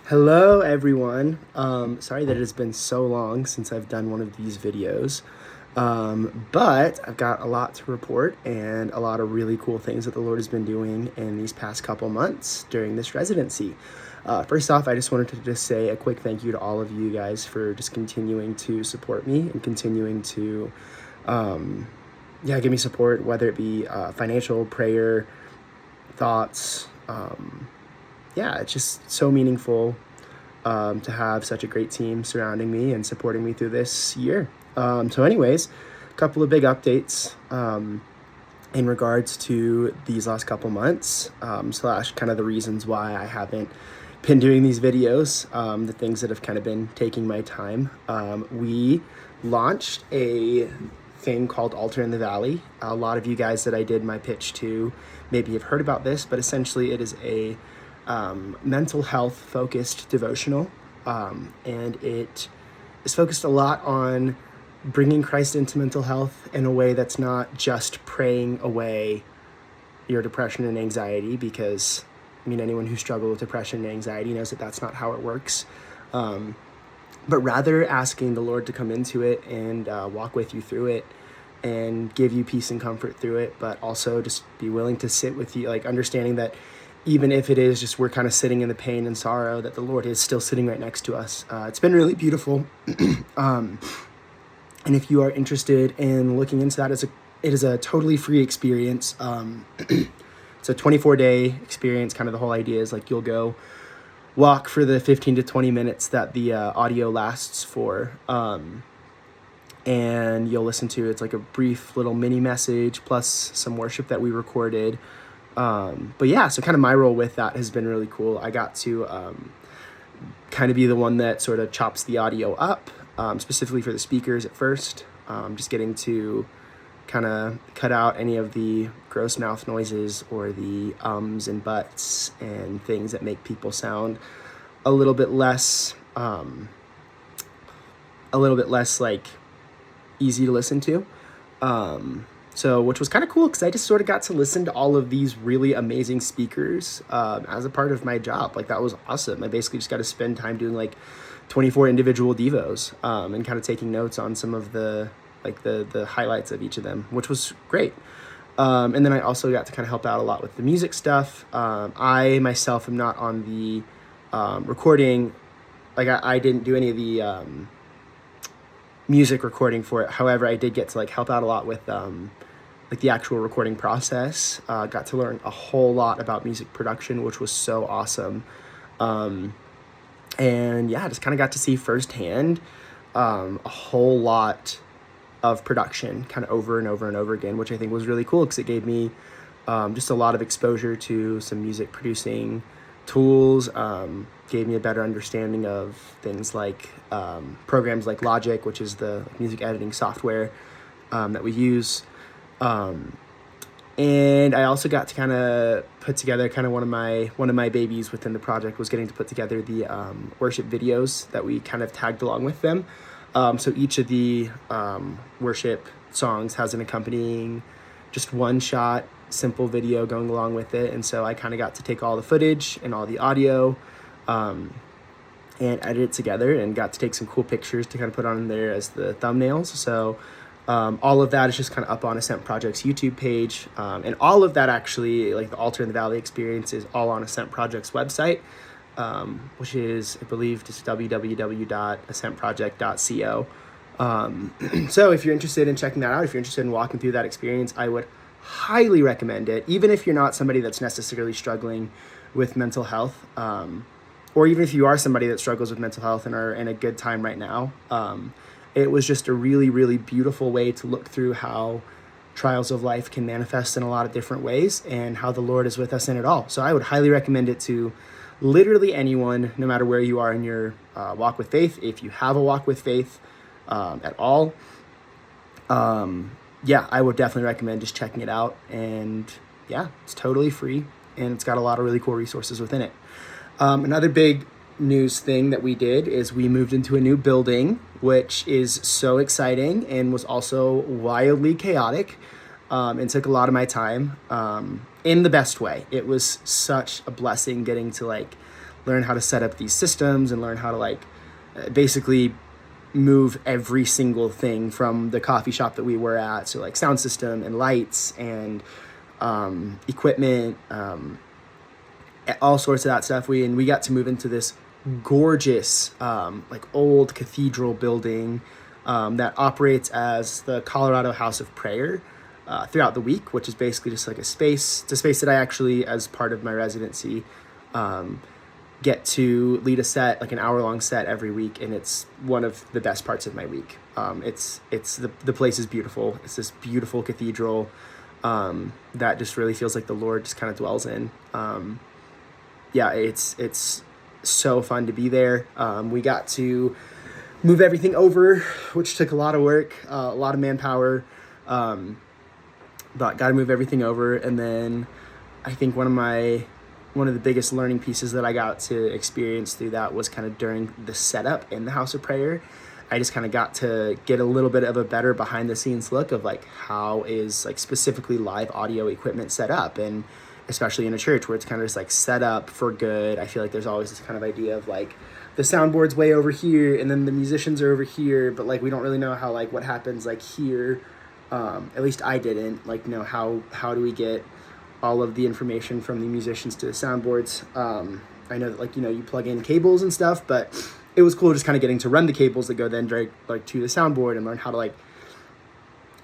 Hello, everyone. Sorry that it has been so long since I've done one of these videos, but I've got a lot to report and a lot of really cool things that the Lord has been doing in these past couple months during this residency. First off, I just wanted to just say a quick thank you to all of you guys for just continuing to support me and continuing to, give me support, whether it be financial, prayer, thoughts. It's just so meaningful to have such a great team surrounding me and supporting me through this year. Anyways, a couple of big updates in regards to these last couple months, slash kind of the reasons why I haven't been doing these videos, the things that have kind of been taking my time. We launched a thing called Altar in the Valley. A lot of you guys that I did my pitch to maybe have heard about this, but essentially it is a mental health focused devotional, and it is focused a lot on bringing Christ into mental health in a way that's not just praying away your depression and anxiety, because anyone who struggles with depression and anxiety knows that that's not how it works, but rather asking the Lord to come into it and walk with you through it and give you peace and comfort through it, but also just be willing to sit with you, like understanding that even if it is just we're kind of sitting in the pain and sorrow, that the Lord is still sitting right next to us. It's been really beautiful. And if you are interested in looking into that, it is a totally free experience. It's a 24-day experience. Kind of the whole idea is like you'll go walk for the 15 to 20 minutes that the audio lasts for. And you'll listen to, it's like a brief little mini message plus some worship that we recorded. So kind of my role with that has been really cool. I got to kind of be the one that sort of chops the audio up, specifically for the speakers at first, just getting to kind of cut out any of the gross mouth noises or the ums and buts and things that make people sound a little bit less like easy to listen to. Which was kind of cool because I just sort of got to listen to all of these really amazing speakers as a part of my job. Like, that was awesome. I basically just got to spend time doing like 24 individual devos and kind of taking notes on some of the highlights of each of them, which was great. And then I also got to kind of help out a lot with the music stuff. I myself am not on the recording. Like, I didn't do any of the music recording for it. However, I did get to like help out a lot with the actual recording process. Got to learn a whole lot about music production, which was so awesome. Just kind of got to see firsthand a whole lot of production kind of over and over and over again, which I think was really cool because it gave me just a lot of exposure to some music producing tools, gave me a better understanding of things like programs like Logic, which is the music editing software that we use. And I also got to kind of put together kind of one of my babies within the project was getting to put together the worship videos that we kind of tagged along with them. So each of the worship songs has an accompanying just one shot simple video going along with it. And so I kind of got to take all the footage and all the audio and edit it together and got to take some cool pictures to kind of put on there as the thumbnails. So all of that is just kind of up on Ascent Project's YouTube page. And all of that actually, like the Altar in the Valley experience, is all on Ascent Project's website, which is, I believe, just www.ascentproject.co. So if you're interested in checking that out, if you're interested in walking through that experience, I would highly recommend it, even if you're not somebody that's necessarily struggling with mental health, or even if you are somebody that struggles with mental health and are in a good time right now. It was just a really, really beautiful way to look through how trials of life can manifest in a lot of different ways and how the Lord is with us in it all. So I would highly recommend it to literally anyone, no matter where you are in your walk with faith. If you have a walk with faith at all, I would definitely recommend just checking it out. And it's totally free and it's got a lot of really cool resources within it. Another big news thing that we did is we moved into a new building, which is so exciting and was also wildly chaotic, and took a lot of my time in the best way. It was such a blessing getting to learn how to set up these systems and learn how to like basically move every single thing from the coffee shop that we were at. So like sound system and lights and equipment, all sorts of that stuff. We got to move into this gorgeous like old cathedral building that operates as the Colorado House of Prayer throughout the week, which is basically just like a space. It's a space that I actually, as part of my residency, get to lead a set, like an hour-long set every week, and it's one of the best parts of my week. It's the place is beautiful. It's this beautiful cathedral that just really feels like the Lord just kind of dwells in. Yeah, it's so fun to be there. We got to move everything over, which took a lot of work, a lot of manpower, but got to move everything over. And then I think one of the biggest learning pieces that I got to experience through that was kind of during the setup in the House of Prayer. I just kind of got to get a little bit of a better behind the scenes look of like how is like specifically live audio equipment set up, and especially in a church where it's kind of just like set up for good. I feel like there's always this kind of idea of like the soundboard's way over here and then the musicians are over here, but like we don't really know how like what happens like here. At least I didn't like know how do we get all of the information from the musicians to the soundboards. I know that like, you know, you plug in cables and stuff, but it was cool just kind of getting to run the cables that go then direct like to the soundboard and learn how to like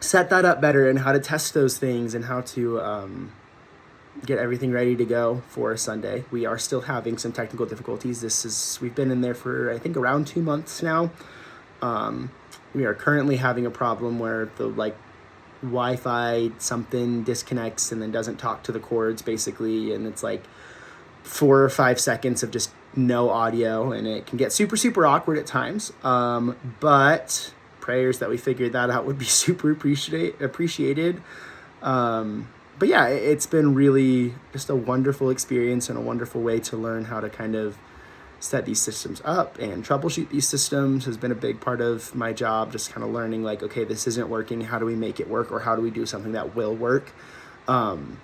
set that up better and how to test those things and how to get everything ready to go for Sunday. We are still having some technical difficulties. We've been in there for I think around 2 months now. We are currently having a problem where the like Wi-Fi something disconnects and then doesn't talk to the cords basically, and it's like 4 or 5 seconds of just no audio, and it can get super awkward at times, but prayers that we figured that out would be super appreciated. But yeah, it's been really just a wonderful experience and a wonderful way to learn how to kind of set these systems up and troubleshoot these systems has been a big part of my job. Just kind of learning like, okay, this isn't working. How do we make it work? Or how do we do something that will work? And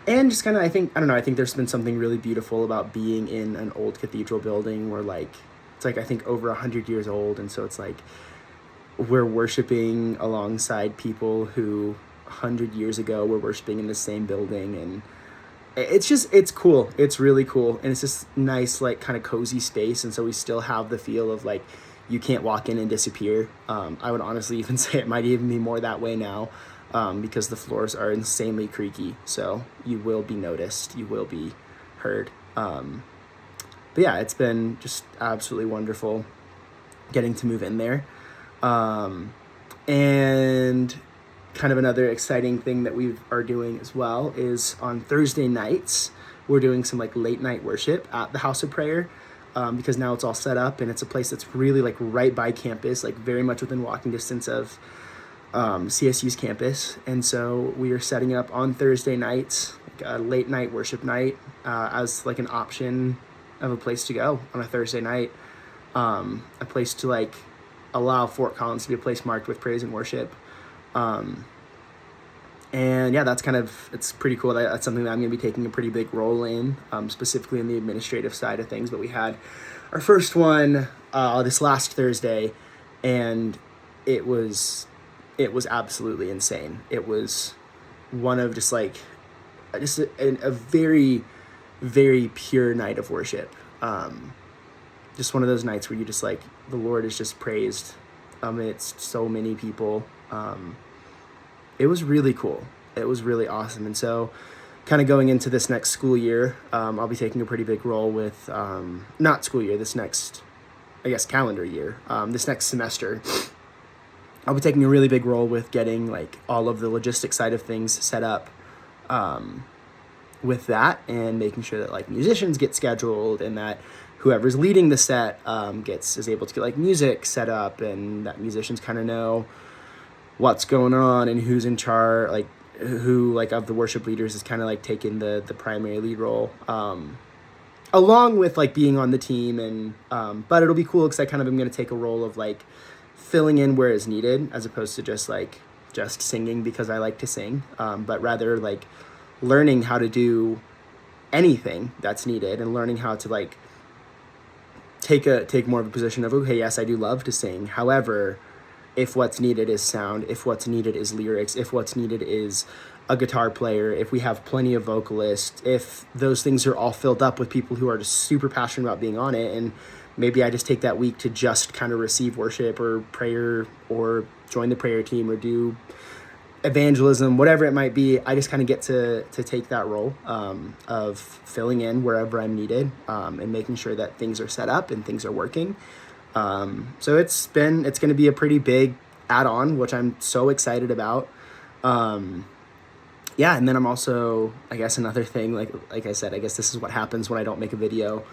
just kind of, I think there's been something really beautiful about being in an old cathedral building where like, it's like, I think over 100 years old. And so it's like, we're worshiping alongside people who 100 years ago were worshiping in the same building, and it's cool. It's really cool, and it's just nice, like kind of cozy space. And so we still have the feel of like you can't walk in and disappear. I would honestly even say it might even be more that way now, because the floors are insanely creaky. So you will be noticed, you will be heard. But yeah, it's been just absolutely wonderful getting to move in there. And kind of another exciting thing that we are doing as well is on Thursday nights, we're doing some like late night worship at the House of Prayer, because now it's all set up and it's a place that's really like right by campus, like very much within walking distance of CSU's campus. And so we are setting up on Thursday nights, like a late night worship night, as like an option of a place to go on a Thursday night, a place to like allow Fort Collins to be a place marked with praise and worship. And yeah, it's pretty cool. That's something that I'm going to be taking a pretty big role in, specifically in the administrative side of things. But we had our first one this last Thursday, and it was absolutely insane. It was one of just a very, very pure night of worship. Just one of those nights where you just like, the Lord is just praised amidst so many people. It was really cool. It was really awesome. And so kind of going into this next school year, I'll be taking a pretty big role with, not school year, this next, I guess, calendar year, this next semester. I'll be taking a really big role with getting like all of the logistics side of things set up with that, and making sure that like musicians get scheduled, and that whoever's leading the set is able to get like music set up, and that musicians kind of know what's going on and who's in charge, like who like of the worship leaders is kind of like taking the primary lead role, along with like being on the team. And but it'll be cool because I kind of am going to take a role of like filling in where is needed, as opposed to just singing because I like to sing, but rather like learning how to do anything that's needed, and learning how to like take more of a position of, okay, yes, I do love to sing. However, if what's needed is sound, if what's needed is lyrics, if what's needed is a guitar player, if we have plenty of vocalists, if those things are all filled up with people who are just super passionate about being on it, and maybe I just take that week to just kind of receive worship or prayer or join the prayer team or do evangelism, whatever it might be, I just kind of get to take that role of filling in wherever I'm needed, and making sure that things are set up and things are working. So it's going to be a pretty big add-on, which I'm so excited about. Yeah, and then I'm also, I guess another thing, like I said, I guess this is what happens when I don't make a video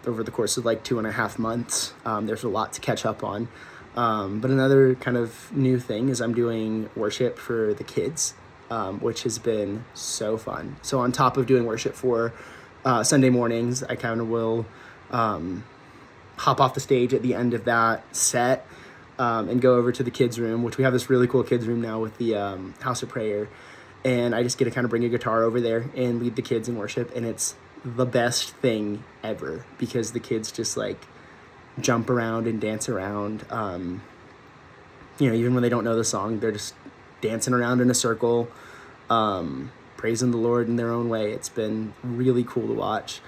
over the course of like 2.5 months. There's a lot to catch up on. But another kind of new thing is I'm doing worship for the kids, which has been so fun. So on top of doing worship for Sunday mornings, I kind of will hop off the stage at the end of that set and go over to the kids' room, which we have this really cool kids' room now with the House of Prayer. And I just get to kind of bring a guitar over there and lead the kids in worship. And it's the best thing ever because the kids just like jump around and dance around. Even when they don't know the song, they're just dancing around in a circle, praising the Lord in their own way. It's been really cool to watch.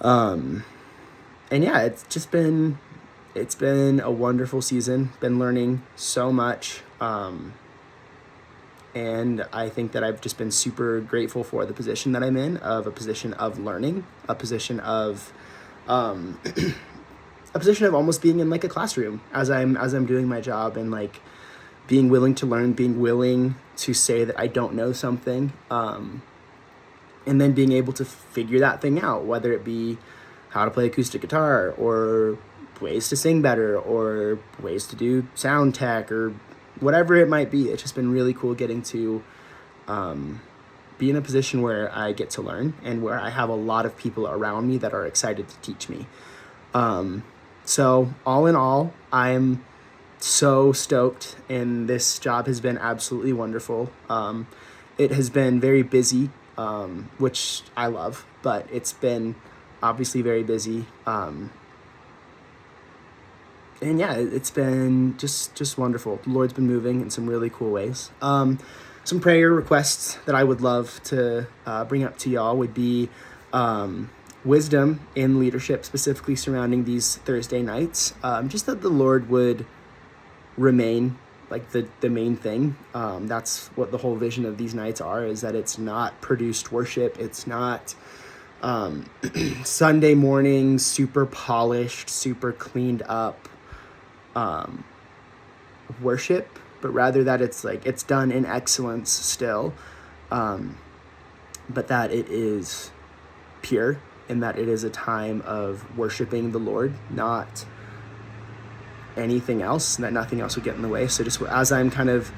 And yeah, it's been a wonderful season. Been learning so much. And I think that I've just been super grateful for the position that I'm in, of a position of learning, a position of almost being in like a classroom as I'm doing my job, and like being willing to learn, being willing to say that I don't know something, and then being able to figure that thing out, whether it be how to play acoustic guitar or ways to sing better or ways to do sound tech or whatever it might be. It's just been really cool getting to be in a position where I get to learn and where I have a lot of people around me that are excited to teach me. So all in all, I'm so stoked, and this job has been absolutely wonderful. It has been very busy, which I love, but it's been obviously very busy. And yeah, it's been just wonderful. The Lord's been moving in some really cool ways. Some prayer requests that I would love to bring up to y'all would be wisdom in leadership, specifically surrounding these Thursday nights. Just that the Lord would remain like the main thing. That's what the whole vision of these nights are, is that it's not produced worship. It's not Sunday morning, super polished, super cleaned up worship, but rather that it's like it's done in excellence still, but that it is pure, and that it is a time of worshiping the Lord, not anything else, and that nothing else would get in the way. So just as I'm kind of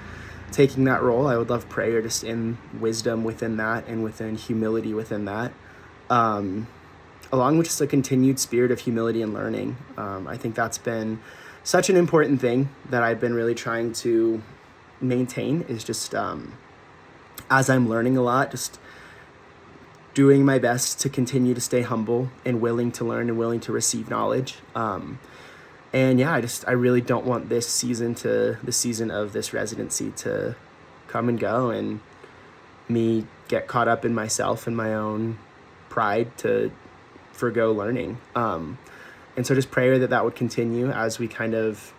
taking that role, I would love prayer just in wisdom within that and within humility within that, along with just a continued spirit of humility and learning. I think that's been such an important thing that I've been really trying to maintain, is just as I'm learning a lot, just doing my best to continue to stay humble and willing to learn and willing to receive knowledge. And yeah, I really don't want the season of this residency to come and go and me get caught up in myself and my own pride to forgo learning. And so just prayer that would continue as we kind of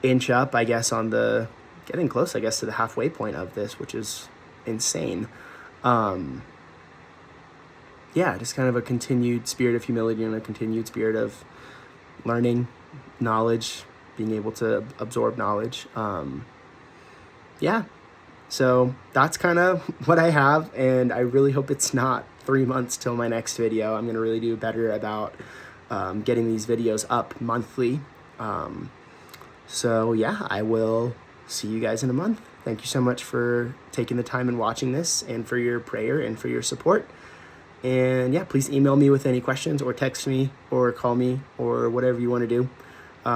inch up, I guess, getting close, I guess, to the halfway point of this, which is insane. Yeah, just kind of a continued spirit of humility and a continued spirit of learning, knowledge, being able to absorb knowledge. Yeah, so that's kind of what I have, and I really hope it's not 3 months till my next video. I'm going to really do better about getting these videos up monthly. So yeah, I will see you guys in a month. Thank you so much for taking the time and watching this, and for your prayer and for your support. And yeah, please email me with any questions, or text me or call me, or whatever you want to do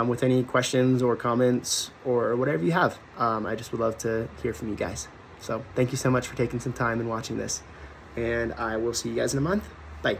with any questions or comments or whatever you have. I just would love to hear from you guys. So thank you so much for taking some time and watching this. and I will see you guys in a month. Bye.